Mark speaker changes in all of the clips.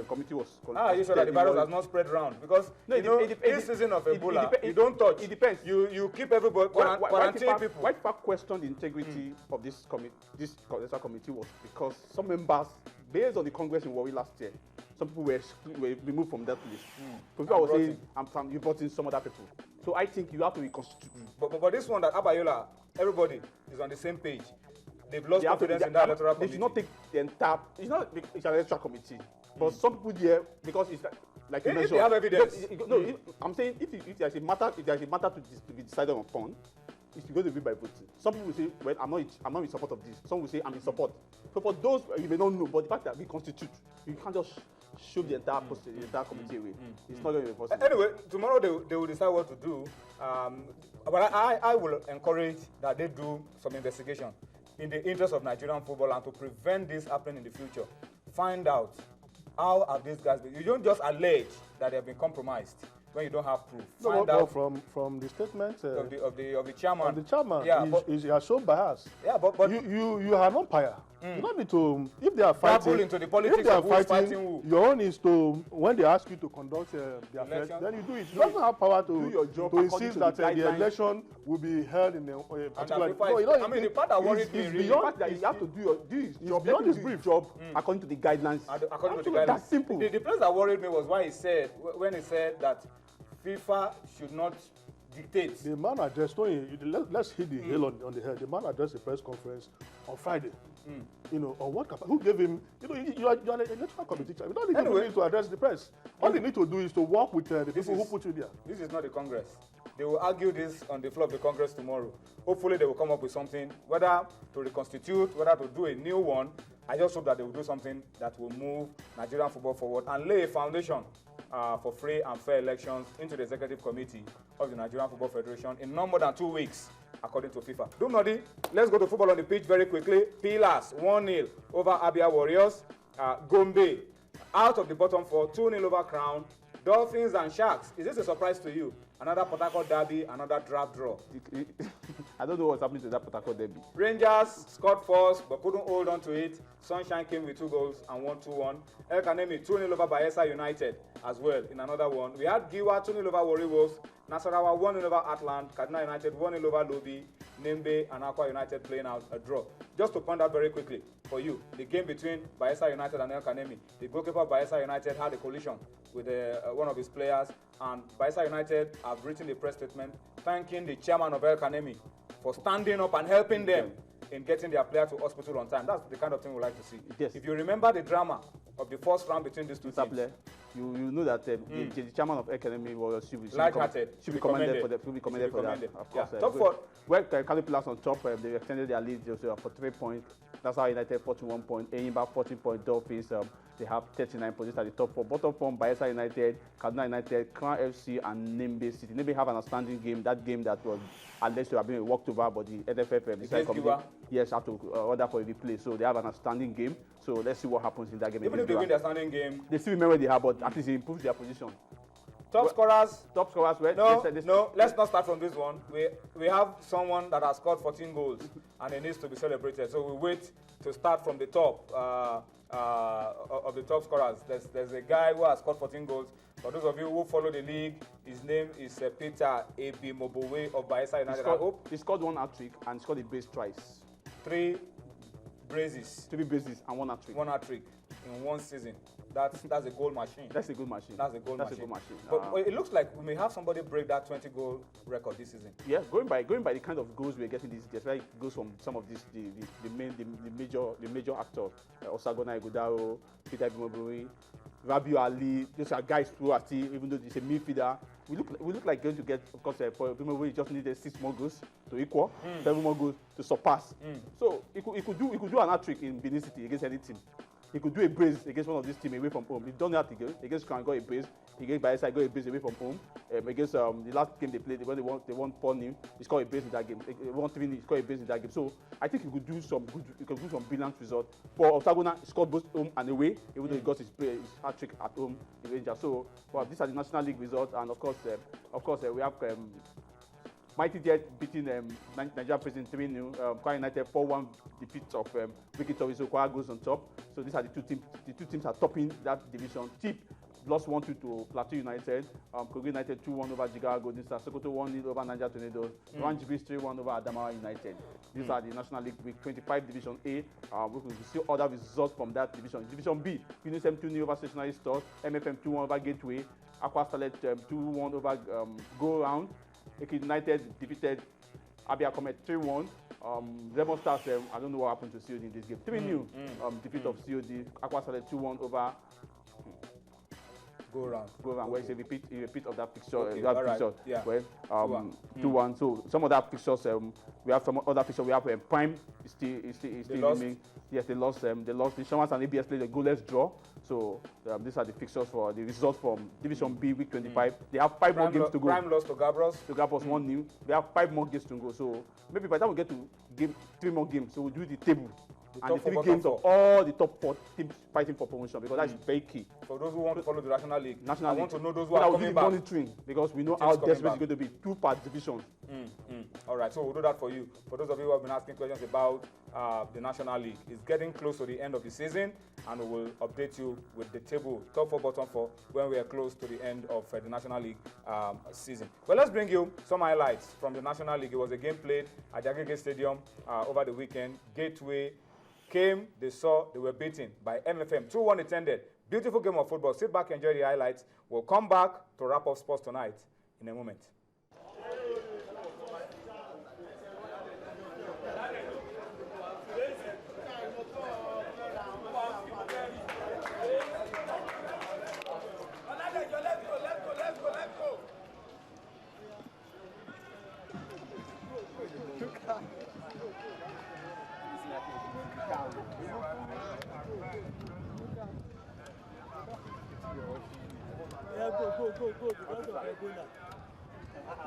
Speaker 1: committee was.
Speaker 2: You said that the virus has not spread around because this season of Ebola, you don't touch.
Speaker 1: It depends.
Speaker 2: You keep everybody quarantine people.
Speaker 1: Why people questioned the integrity of this congressional committee was because some members, based on the Congress in Warri last year, some people were removed from that list. People were saying, you brought in some other people. So I think you have to reconstitute.
Speaker 2: But this one that Abayola, everybody is on the same page. They've lost confidence in that electoral committee.
Speaker 1: They should not take the entire. It's an electoral committee. But some people there, because it's like you mentioned.
Speaker 2: If they have evidence.
Speaker 1: I'm saying if there's a matter to be decided upon, it's going to be by voting. Some people will say, well, I'm not in support of this. Some will say, I'm in support. So for those you may not know, but the fact that we constitute, you can't just shove the entire committee away. It's not going to be possible.
Speaker 2: Anyway, tomorrow they will decide what to do. But I will encourage that they do some investigation in the interest of Nigerian football and to prevent this happening in the future. Find out how have these guys been. You don't just allege that they have been compromised when you don't have proof. Find out
Speaker 3: from the statement
Speaker 2: of the chairman.
Speaker 3: Of the chairman, he has shown bias.
Speaker 2: Yeah, but
Speaker 3: you are an umpire. You don't need to, if they are fighting,
Speaker 2: into the politics of who's fighting who.
Speaker 3: Your own is to, when they ask you to conduct the affairs, then you do it. You don't have power to
Speaker 1: do your job
Speaker 3: to insist that the election will be held in a particular.
Speaker 2: The part that worries me
Speaker 1: is beyond that you have to do his job.
Speaker 3: Beyond his brief
Speaker 1: job according to the guidelines.
Speaker 2: According to the guidelines.
Speaker 1: That's simple.
Speaker 2: The place that worried me was when he said that FIFA should not dictate.
Speaker 3: The man addressed, let's hit the nail on the head. The man addressed a press conference on Friday. On what who gave him, you are an electoral committee chair. You don't need to address the press. All you need to do is to work with the people who put you there.
Speaker 2: This is not the Congress. They will argue this on the floor of the Congress tomorrow. Hopefully they will come up with something, whether to reconstitute, whether to do a new one. I just hope that they will do something that will move Nigerian football forward and lay a foundation for free and fair elections into the executive committee of the Nigerian Football Federation in no more than 2 weeks, according to FIFA. Dumnodi, let's go to football on the pitch very quickly. Pillars 1-0 over Abia Warriors. Gombe out of the bottom 4, 2-0 over Crown. Dolphins and Sharks. Is this a surprise to you? Another Port Harcourt derby, another draft draw.
Speaker 1: I don't know what's happening to that Port Harcourt derby.
Speaker 2: Rangers scored first but couldn't hold on to it. Sunshine came with 2 goals and won 2-1. El Kanemi 2-0 over Bayelsa United as well in another one. We had Giwa 2-0 over Warri Wolves. Nasarawa 1-0 over Atlant. Kaduna United 1-0 over Lobi. Nembe and Akwa United playing out a draw. Just to point out very quickly for you, the game between Bayelsa United and El Kanemi, the goalkeeper of Bayelsa United had a collision with one of his players, and Bayelsa United have written a press statement thanking the chairman of El Kanemi for standing up and helping them in getting their player to hospital on time. That's the kind of thing we like to see.
Speaker 1: Yes.
Speaker 2: If you remember the drama of the first round between these two teams,
Speaker 1: you know that the chairman of academy should be
Speaker 2: commended
Speaker 1: for that. Of course,
Speaker 2: top 4.
Speaker 1: Well, Calipulas on top. They extended their lead for 3 points. That's how United 41 points. Enyimba 14 points. Dolphins they have 39 points at the top 4. Bottom 4, Bayelsa United, Kaduna United, Crown FC, and Nembe City. Nembe have an outstanding game. That game that was alleged to have been walked over, but the NFF decided have to order for a replay. So they have an outstanding game. So let's see what happens in that game.
Speaker 2: Even if they win their standing game,
Speaker 1: they still remember they have, but at least it improves their position.
Speaker 2: Top scorers.
Speaker 1: Well,
Speaker 2: no. Let's not start from this one. We have someone that has scored 14 goals and it needs to be celebrated. So we wait to start from the top of the top scorers. There's a guy who has scored 14 goals. For those of you who follow the league, his name is Peter Ebimobowe of Bayelsa United.
Speaker 1: He scored 1 hat-trick and scored a brace twice.
Speaker 2: 3 braces.
Speaker 1: 3 braces and 1 hat-trick.
Speaker 2: 1 hat-trick in 1 season. That's a goal machine.
Speaker 1: That's a good machine.
Speaker 2: That's a goal machine. But it looks like we may have somebody break that 20-goal record this season.
Speaker 1: Yeah, going by the kind of goals we're getting these days, right? It goes from some of these the major actors, Osagona Ighodaro, Peter Ebimobowe, Rabiu Ali. Those are guys who are still, even though it's a midfielder. We look like going to get, of course, for Ebimobowe just needed 6 more goals to equal, 7 more goals to surpass. So he could do an hat-trick in Benin City against any team. He could do a brace against one of these teams away from home. He's done that against Crown, got a brace. Against Bayelsa, got a brace away from home. Against the last game they played, when they won 4-0, he scored a brace in that game. He won 3-0, he scored a brace in that game. So I think he could do some brilliant results. For Osagona, he scored both home and away, even though he got his hat-trick at home in Rangers. So these are the National League results, and of course we have Mighty Jet beating Nigeria Prison 3-0. Kwara United 4-1 defeat of Wiki Tories, so Kwara goes on top. So these are the two teams. The two teams are topping that division. Tip lost 1-2 to Plateau United. Kogi United 2-1 over Jigawa Golden Stars. Sokoto 1-0 over Niger Tornadoes. Orange Breeze 3-1 over Adamawa United. These are the National League Week 25 Division A. We will see other results from that division. Division B, Unisem 2-0 over Stationary Stores. MFM 2-1 over Gateway. Aqua Starlet 2-1 over Go Round. Ekiti United defeated Abia Comet 3-1. Lemon Stars, I don't know what happened to COD in this game. 3-0 defeat of COD. Aqua Starlet 2-1 over
Speaker 2: Go round.
Speaker 1: Where it's a repeat of that picture.
Speaker 2: Okay,
Speaker 1: That
Speaker 2: right.
Speaker 1: picture.
Speaker 2: Yeah.
Speaker 1: Well, 2-1. So some of that pictures, we have some other pictures. We have Prime is still remaining. Yes, they lost. The Shamans and ABS played a goalless draw. So these are the fixtures for the results from Division B Week 25. They have 5 more games to go.
Speaker 2: Prime lost to Gabros.
Speaker 1: To Gabros 1-0. They have 5 more games to go. So maybe by the time we get to 3 more games, so we'll do the table. And the 3 games of all the top 4 teams fighting for promotion, because that's very key.
Speaker 2: For those who want to follow the National League, I
Speaker 1: League.
Speaker 2: want to know those who are coming back.
Speaker 1: Monitoring, because we know how desperate it's going to be. 2 per division.
Speaker 2: All right, so we'll do that for you. For those of you who have been asking questions about the National League, it's getting close to the end of the season, and we will update you with the table, top 4, bottom 4, when we are close to the end of the National League season. Well, let's bring you some highlights from the National League. It was a game played at the Agege Stadium over the weekend. Gateway came, they were beaten by MFM. 2-1 attended. Beautiful game of football. Sit back, enjoy the highlights. We'll come back to wrap up sports tonight in a moment.
Speaker 4: Yeah, go, because of Ebola.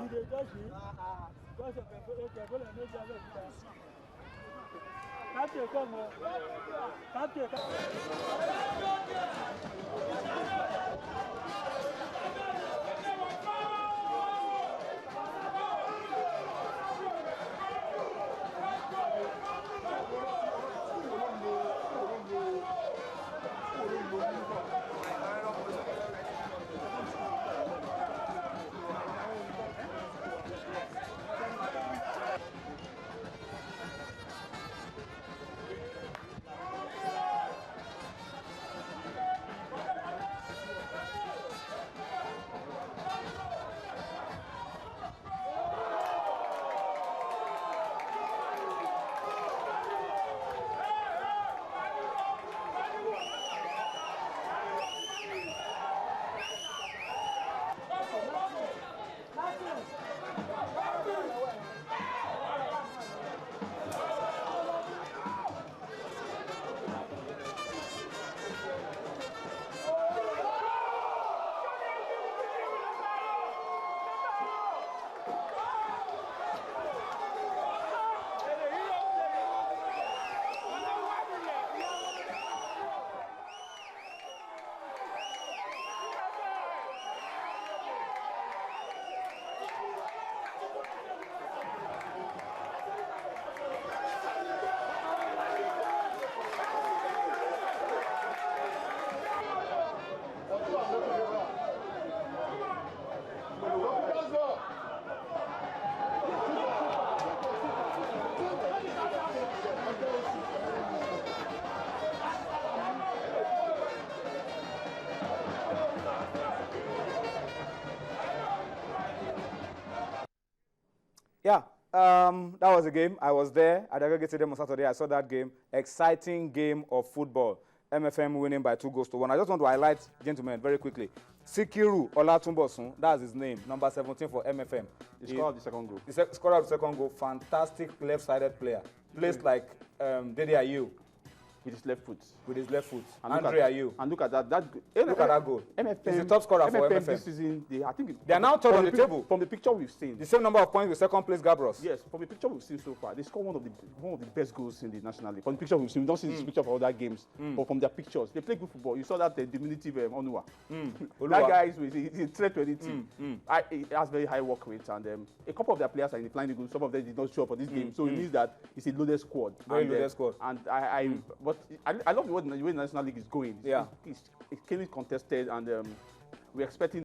Speaker 4: You dey touch me? Because of Ebola, no challenge. Captain, come on. Captain, come.
Speaker 2: Yeah, that was a game. I was there at the Agege Stadium on Saturday. I saw that game. Exciting game of football. MFM winning by 2-1. I just want to highlight, gentlemen, very quickly. Sikiru Olatunbosun, that's his name, number 17 for MFM.
Speaker 1: He scored the second goal.
Speaker 2: He scored the second goal. Fantastic left-sided player. Plays like Dede Ayew.
Speaker 1: with his left foot.
Speaker 2: With his left foot.
Speaker 1: And
Speaker 2: Andre Ayew.
Speaker 1: And look at that.
Speaker 2: Look at that goal.
Speaker 1: MFM,
Speaker 2: He's the top scorer for MFM.
Speaker 1: this season. I think
Speaker 2: they are now third on the table.
Speaker 1: From the picture we've seen.
Speaker 2: The same number of points with second place Gabros.
Speaker 1: Yes, from the picture we've seen so far, they score one of the best goals in the National League. From the picture we've seen, we don't see this picture for other games, but from their pictures, they play good football. You saw that diminutive Onua. That guy is a threat to any team. He has very high work rate, and a couple of their players are in the Flying Eagles. Some of them did not show up for this game, so it means that it's a loaded squad.
Speaker 2: Very loaded squad.
Speaker 1: And I love the way the National League is going. It's keenly contested, and we're expecting